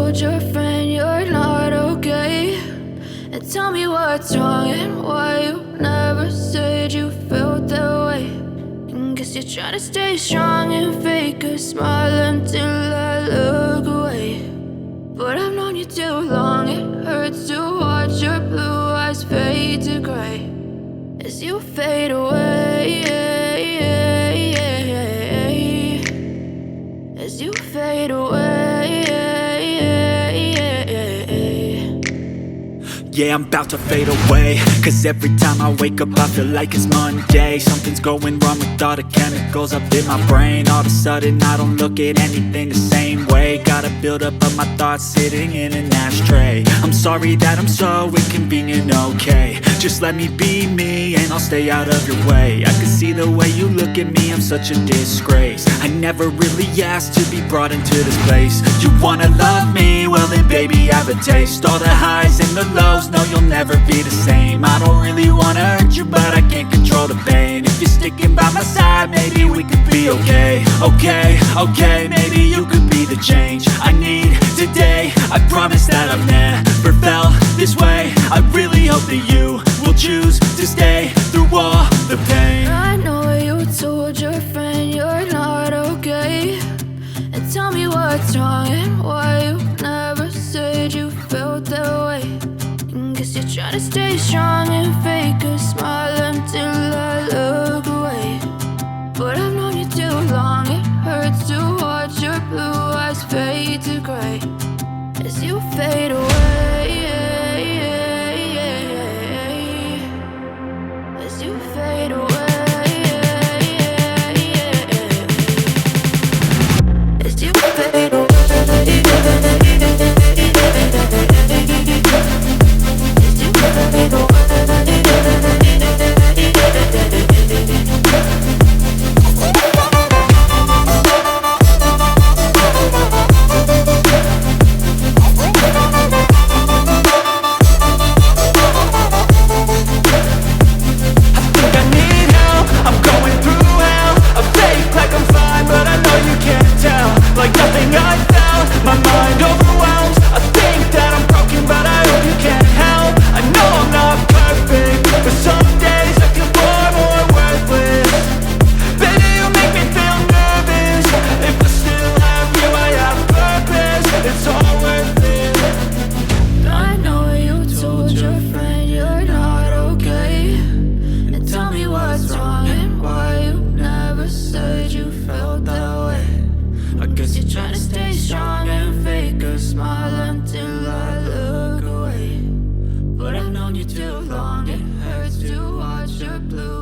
told your friend you're not okay? And tell me what's wrong and why you never said you felt that way. And guess you're trying to stay strong and fake a smile until I look away. But I've known you too long, it hurts to watch your blue eyes fade to gray as you fade away, as you fade away. Yeah, I'm about to fade away, cause every time I wake up I feel like it's Monday. Something's going wrong with all the chemicals up in my brain. All of a sudden I don't look at anything the same way. Gotta build up of my thoughts sitting in an ashtray. I'm sorry that I'm so inconvenient, okay? Just let me be me and I'll stay out of your way. I can see the way you look at me, I'm such a disgrace. I never really asked to be brought into this place. You wanna love me? Well then baby, have a taste. All the highs and the lows, no, you'll never be the same. I don't really wanna hurt you, but I can't control the pain. If you're sticking by my side, maybe we could be okay. Okay, maybe you could be the change I need today. I promise that I've never felt this way. I really hope that you will choose to stay through all the pain. I know you told your friend you're not okay. And tell me what's wrong and why you never said you felt that way. And guess you're trying to stay strong and fake a smile until I look away. But I've known you too long, it hurts to watch your blue eyes fade to gray as you fade away, as you fade away. As you fade away. Like nothing I found, my mind overwhelms. I think that I'm broken, but I hope you can't help. I know I'm not perfect, but some days I feel far more worthless. Baby, you make me feel nervous. If I still have you, I have purpose. It's all worth it. I know you told your friend you're not okay. And tell me what's wrong and why you never said you felt that way. I guess you're trying to stay strong and fake a smile until I look away. But I've known you too long, it hurts to watch your blue